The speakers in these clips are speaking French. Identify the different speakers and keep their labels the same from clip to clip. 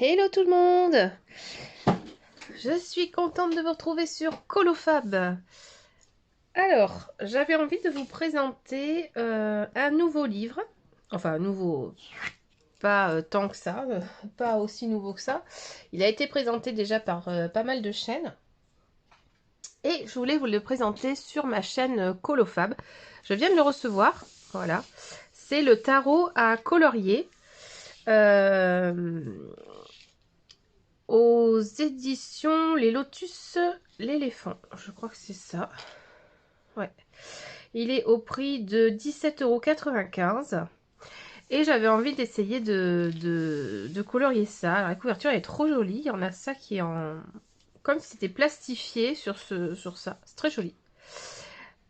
Speaker 1: Hello tout le monde! Je suis contente de vous retrouver sur Colofab. Alors, j'avais envie de vous présenter un nouveau livre. Enfin, nouveau, pas tant que ça, pas aussi nouveau que ça. Il a été présenté déjà par pas mal de chaînes. Et je voulais vous le présenter sur ma chaîne Colofab. Je viens de le recevoir, voilà. C'est le tarot à colorier. Aux éditions Les Lotus, l'éléphant. Je crois que c'est ça. Ouais. Il est au prix de 17,95 €. Et j'avais envie d'essayer de colorier ça. Alors, la couverture est trop jolie. Il y en a ça qui est en... comme si c'était plastifié sur ça. C'est très joli.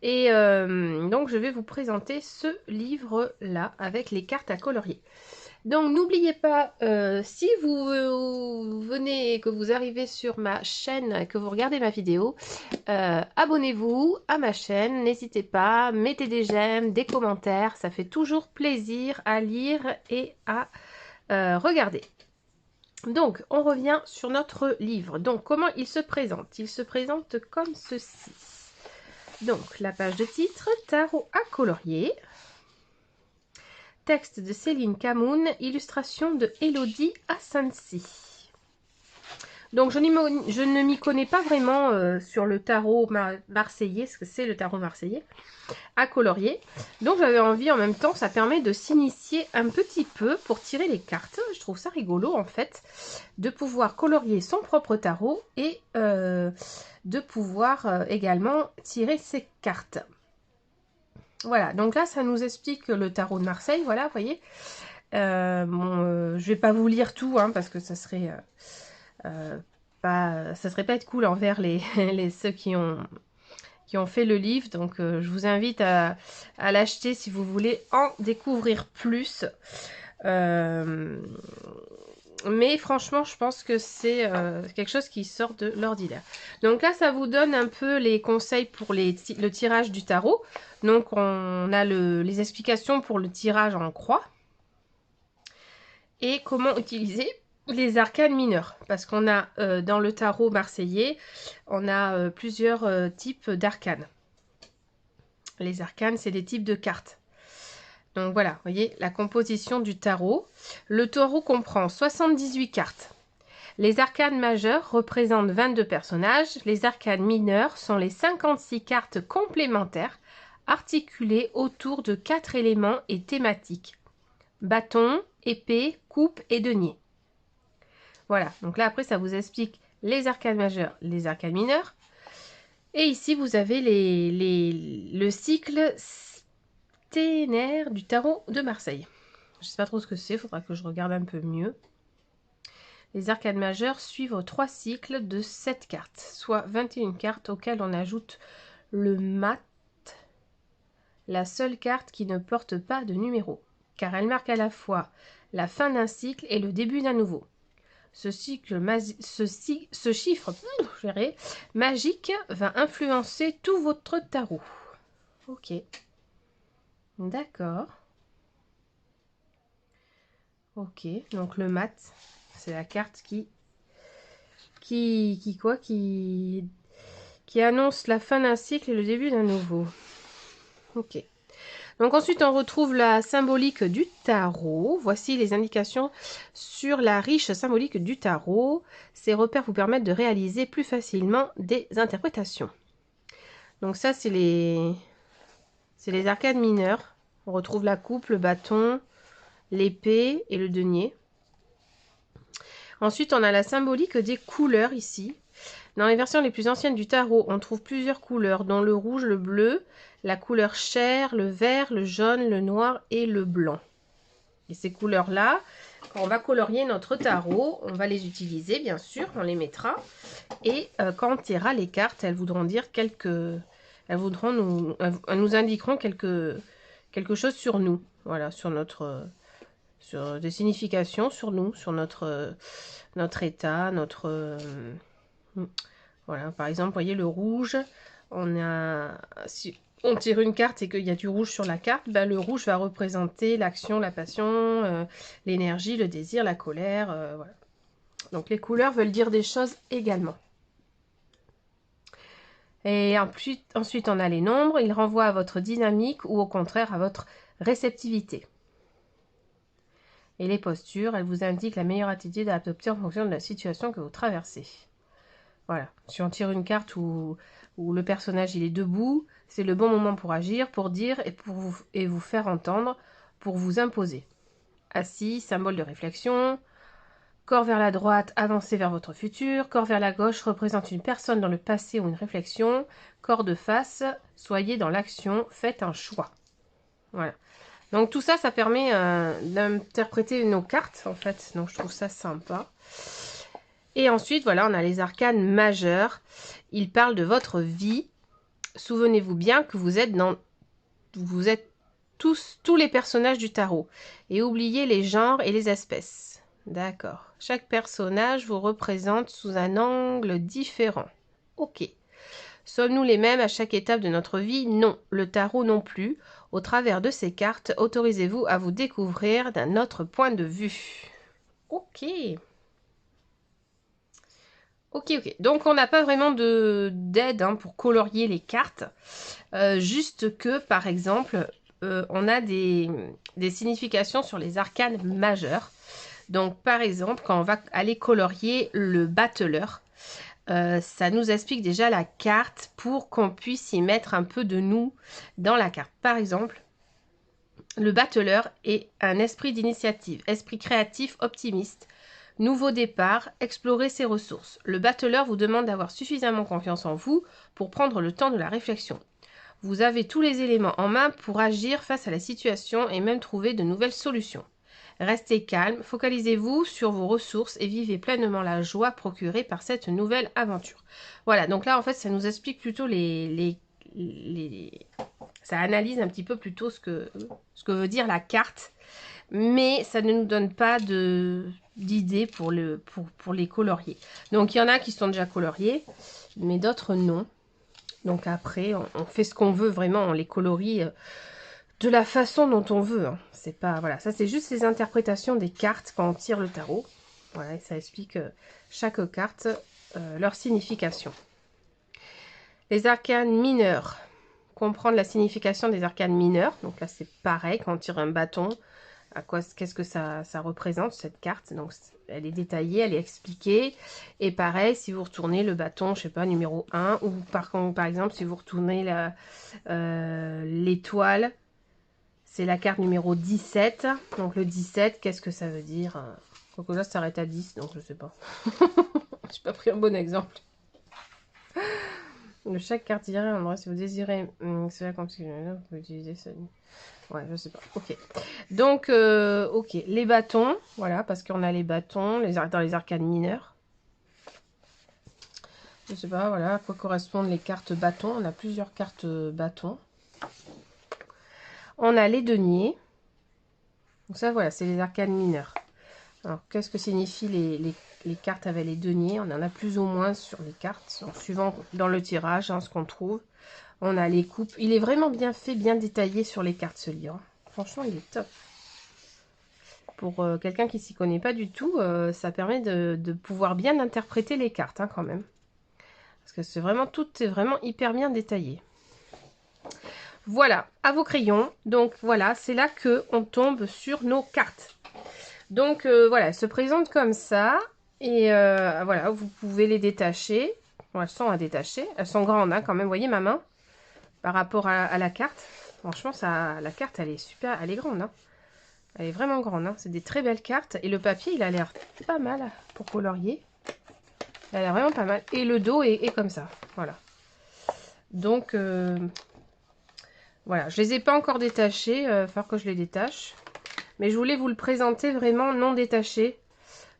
Speaker 1: Et donc, je vais vous présenter ce livre-là avec les cartes à colorier. Donc n'oubliez pas, si vous venez et que vous arrivez sur ma chaîne et que vous regardez ma vidéo, abonnez-vous à ma chaîne, n'hésitez pas, mettez des j'aime, des commentaires, ça fait toujours plaisir à lire et à regarder. Donc on revient sur notre livre. Donc comment il se présente? Il se présente comme ceci. Donc la page de titre, tarot à colorier. Texte de Céline Camoun, illustration de Elodie Assansi. Donc je ne m'y connais pas vraiment sur le tarot marseillais, ce que c'est le tarot marseillais, à colorier. Donc j'avais envie en même temps, ça permet de s'initier un petit peu pour tirer les cartes. Je trouve ça rigolo en fait, de pouvoir colorier son propre tarot et de pouvoir également tirer ses cartes. Voilà, donc là, ça nous explique le tarot de Marseille, voilà, vous voyez. Je vais pas vous lire tout, hein, parce que ça serait pas être cool envers ceux qui ont fait le livre. Donc, je vous invite à l'acheter si vous voulez en découvrir plus. Mais franchement, je pense que c'est quelque chose qui sort de l'ordinaire. Donc là, ça vous donne un peu les conseils pour le tirage du tarot. Donc, on a les explications pour le tirage en croix. Et comment utiliser les arcanes mineurs. Parce qu'on a, dans le tarot marseillais, on a plusieurs types d'arcanes. Les arcanes, c'est des types de cartes. Donc voilà, vous voyez la composition du tarot. Le tarot comprend 78 cartes. Les arcanes majeures représentent 22 personnages. Les arcanes mineures sont les 56 cartes complémentaires articulées autour de 4 éléments et thématiques. Bâton, épée, coupe et denier. Voilà, donc là après ça vous explique les arcanes majeures, les arcanes mineures. Et ici vous avez le cycle sténaire du tarot de Marseille. Je ne sais pas trop ce que c'est, il faudra que je regarde un peu mieux. Les arcanes majeures suivent 3 cycles de 7 cartes, soit 21 cartes auxquelles on ajoute le mat, la seule carte qui ne porte pas de numéro, car elle marque à la fois la fin d'un cycle et le début d'un nouveau. Ce chiffre magique va influencer tout votre tarot. Ok. D'accord. Ok, donc le mat, c'est la carte qui annonce la fin d'un cycle et le début d'un nouveau. Ok. Donc ensuite, on retrouve la symbolique du tarot. Voici les indications sur la riche symbolique du tarot. Ces repères vous permettent de réaliser plus facilement des interprétations. Donc ça, c'est les arcanes mineures. On retrouve la coupe, le bâton, l'épée et le denier. Ensuite, on a la symbolique des couleurs ici. Dans les versions les plus anciennes du tarot, on trouve plusieurs couleurs, dont le rouge, le bleu, la couleur chair, le vert, le jaune, le noir et le blanc. Et ces couleurs-là, quand on va colorier notre tarot, on va les utiliser, bien sûr, on les mettra. Et quand on tirera les cartes, elles voudront dire elles nous indiqueront quelque chose sur nous. Voilà, sur des significations sur nous, sur notre état, voilà, par exemple, vous voyez le rouge, si on tire une carte et qu'il y a du rouge sur la carte, ben, le rouge va représenter l'action, la passion, l'énergie, le désir, la colère, voilà. Donc les couleurs veulent dire des choses également. Et ensuite, on a les nombres. Ils renvoient à votre dynamique ou au contraire à votre réceptivité. Et les postures, elles vous indiquent la meilleure attitude à adopter en fonction de la situation que vous traversez. Voilà. Si on tire une carte où le personnage il est debout, c'est le bon moment pour agir, pour dire et vous faire entendre, pour vous imposer. Assis, symbole de réflexion. Corps vers la droite, avancez vers votre futur. Corps vers la gauche représente une personne dans le passé ou une réflexion. Corps de face, soyez dans l'action, faites un choix. Voilà. Donc tout ça, ça permet d'interpréter nos cartes, en fait. Donc je trouve ça sympa. Et ensuite, voilà, on a les arcanes majeurs. Ils parlent de votre vie. Souvenez-vous bien que vous êtes tous les personnages du tarot. Et oubliez les genres et les espèces. D'accord. Chaque personnage vous représente sous un angle différent. Ok. Sommes-nous les mêmes à chaque étape de notre vie? Non. Le tarot non plus. Au travers de ces cartes, autorisez-vous à vous découvrir d'un autre point de vue. Ok. Ok. Donc, on n'a pas vraiment d'aide pour colorier les cartes. Juste que, par exemple, on a des significations sur les arcanes majeurs. Donc, par exemple, quand on va aller colorier le battleur, ça nous explique déjà la carte pour qu'on puisse y mettre un peu de nous dans la carte. Par exemple, le battleur est un esprit d'initiative, esprit créatif, optimiste, nouveau départ, explorer ses ressources. Le battleur vous demande d'avoir suffisamment confiance en vous pour prendre le temps de la réflexion. Vous avez tous les éléments en main pour agir face à la situation et même trouver de nouvelles solutions. Restez calme, focalisez-vous sur vos ressources et vivez pleinement la joie procurée par cette nouvelle aventure. Voilà, donc là en fait ça nous explique plutôt ça analyse un petit peu plutôt ce que veut dire la carte, mais ça ne nous donne pas d'idées pour les colorier. Donc il y en a qui sont déjà coloriés, mais d'autres non. Donc après, on fait ce qu'on veut vraiment, on les colorie de la façon dont on veut. Hein. C'est pas, voilà, ça c'est juste les interprétations des cartes quand on tire le tarot. Voilà, et ça explique chaque carte, leur signification. Les arcanes mineurs. Comprendre la signification des arcanes mineurs. Donc là c'est pareil, quand on tire un bâton, qu'est-ce que ça représente cette carte. Donc elle est détaillée, elle est expliquée. Et pareil, si vous retournez le bâton, je sais pas, numéro 1, ou par exemple si vous retournez l'étoile, c'est la carte numéro 17. Donc le 17, qu'est-ce que ça veut dire? Donc là, ça s'arrête à 10, donc je sais pas. J'ai pas pris un bon exemple. De chaque carte tirée, un endroit, si vous désirez cela comme si vous pouvez utiliser ça. Ouais, je sais pas. Ok. Donc, ok. Les bâtons, voilà, parce qu'on a les bâtons dans les arcanes mineures. Je sais pas, voilà, à quoi correspondent les cartes bâtons. On a plusieurs cartes bâtons. On a les deniers. Donc ça, voilà, c'est les arcanes mineurs. Alors, qu'est-ce que signifient les cartes avec les deniers? On en a plus ou moins sur les cartes, donc, suivant dans le tirage, ce qu'on trouve. On a les coupes. Il est vraiment bien fait, bien détaillé sur les cartes, ce livre. Franchement, il est top. Pour quelqu'un qui s'y connaît pas du tout, ça permet de pouvoir bien interpréter les cartes, quand même. Parce que c'est vraiment, tout est vraiment hyper bien détaillé. Voilà, à vos crayons. Donc voilà, c'est là que on tombe sur nos cartes. Donc voilà, elles se présentent comme ça. Et voilà, vous pouvez les détacher. Bon, elles sont à détacher. Elles sont grandes quand même. Vous voyez ma main par rapport à la carte. Franchement, la carte, elle est super. Elle est grande. Elle est vraiment grande. C'est des très belles cartes. Et le papier, il a l'air pas mal pour colorier. Il a l'air vraiment pas mal. Et le dos est comme ça. Voilà. Donc, voilà. Je les ai pas encore détachés. Il va falloir que je les détache. Mais je voulais vous le présenter vraiment non détaché.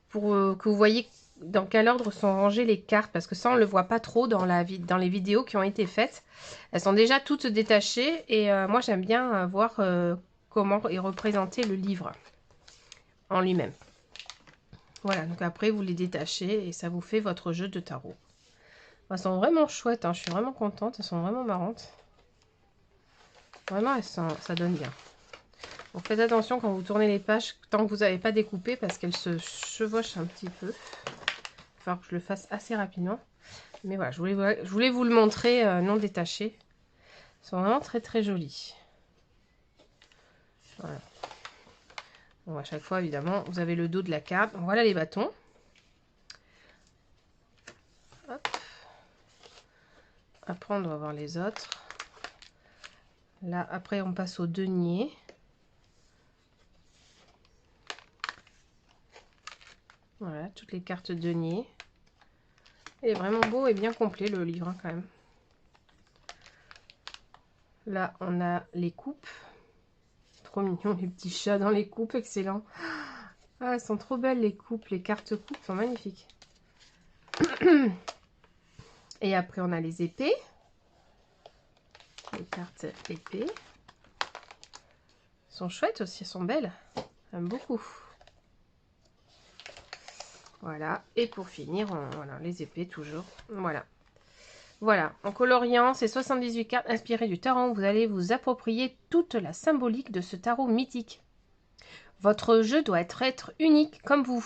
Speaker 1: Pour que vous voyez dans quel ordre sont rangées les cartes. Parce que ça, on ne le voit pas trop dans les vidéos qui ont été faites. Elles sont déjà toutes détachées. Et moi, j'aime bien voir comment est représenté le livre en lui-même. Voilà, donc après, vous les détachez et ça vous fait votre jeu de tarot. Elles sont vraiment chouettes, je suis vraiment contente. Elles sont vraiment marrantes. Vraiment, ça donne bien. Donc faites attention quand vous tournez les pages, tant que vous n'avez pas découpé, parce qu'elles se chevauchent un petit peu. falloir que je le fasse assez rapidement. Mais voilà, je voulais vous le montrer non détaché. Ils sont vraiment très très jolis. Voilà. Bon, à chaque fois, évidemment, vous avez le dos de la carte. Voilà les bâtons. Hop. Après, on doit voir les autres. Là, après, on passe au denier. Voilà, toutes les cartes denier. Il est vraiment beau et bien complet, le livre, hein, quand même. Là, on a les coupes. Trop mignon, les petits chats dans les coupes, excellent. Ah, elles sont trop belles, les coupes. Les cartes coupes sont magnifiques. Et après, on a les épées. Les cartes épées. Elles sont chouettes aussi, elles sont belles. J'aime beaucoup. Voilà. Et pour finir, voilà, les épées toujours. Voilà. Voilà. En coloriant, c'est 78 cartes inspirées du tarot. Vous allez vous approprier toute la symbolique de ce tarot mythique. Votre jeu doit être unique comme vous.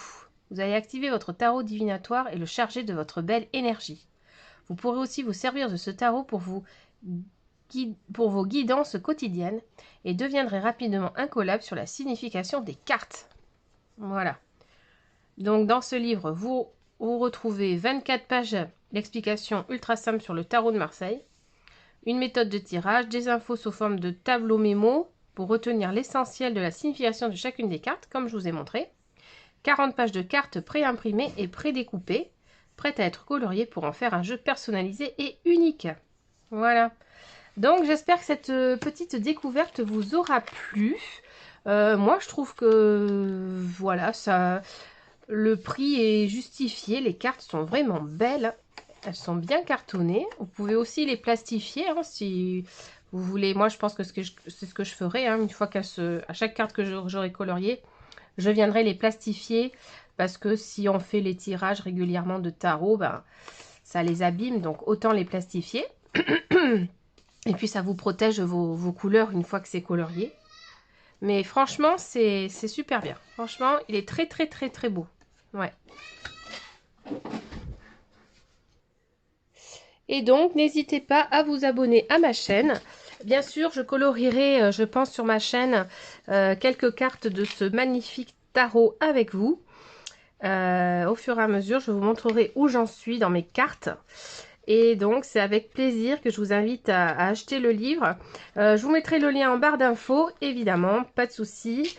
Speaker 1: Vous allez activer votre tarot divinatoire et le charger de votre belle énergie. Vous pourrez aussi vous servir de ce tarot pour vos guidances quotidiennes et deviendrez rapidement incollable sur la signification des cartes. Voilà. Donc dans ce livre, vous retrouvez 24 pages d'explications ultra simples sur le tarot de Marseille, une méthode de tirage, des infos sous forme de tableau mémo pour retenir l'essentiel de la signification de chacune des cartes, comme je vous ai montré, 40 pages de cartes pré-imprimées et pré-découpées, prêtes à être coloriées pour en faire un jeu personnalisé et unique. Voilà. Donc j'espère que cette petite découverte vous aura plu. Moi je trouve que voilà, ça, le prix est justifié. Les cartes sont vraiment belles. Elles sont bien cartonnées. Vous pouvez aussi les plastifier hein, si vous voulez. Moi je pense que c'est ce que je ferai. Hein, une fois qu'à chaque carte que j'aurai coloriée, je viendrai les plastifier. Parce que si on fait les tirages régulièrement de tarot, ben, ça les abîme. Donc autant les plastifier. Et puis ça vous protège vos couleurs une fois que c'est colorié. Mais franchement, c'est super bien. Franchement, il est très très très très beau. Ouais. Et donc, n'hésitez pas à vous abonner à ma chaîne. Bien sûr, je colorierai, je pense, sur ma chaîne, quelques cartes de ce magnifique tarot avec vous. Au fur et à mesure, je vous montrerai où j'en suis dans mes cartes. Et donc, c'est avec plaisir que je vous invite à acheter le livre. Je vous mettrai le lien en barre d'infos, évidemment, pas de souci.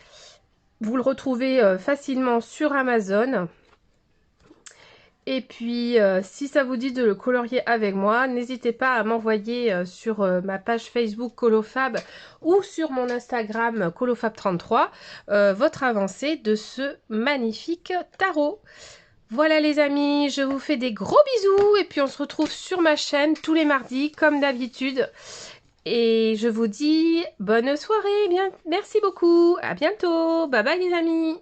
Speaker 1: Vous le retrouvez facilement sur Amazon. Et puis, si ça vous dit de le colorier avec moi, n'hésitez pas à m'envoyer sur ma page Facebook Colofab ou sur mon Instagram Colofab33 votre avancée de ce magnifique tarot. Voilà les amis, je vous fais des gros bisous et puis on se retrouve sur ma chaîne tous les mardis comme d'habitude. Et je vous dis bonne soirée, merci beaucoup, à bientôt, bye bye les amis.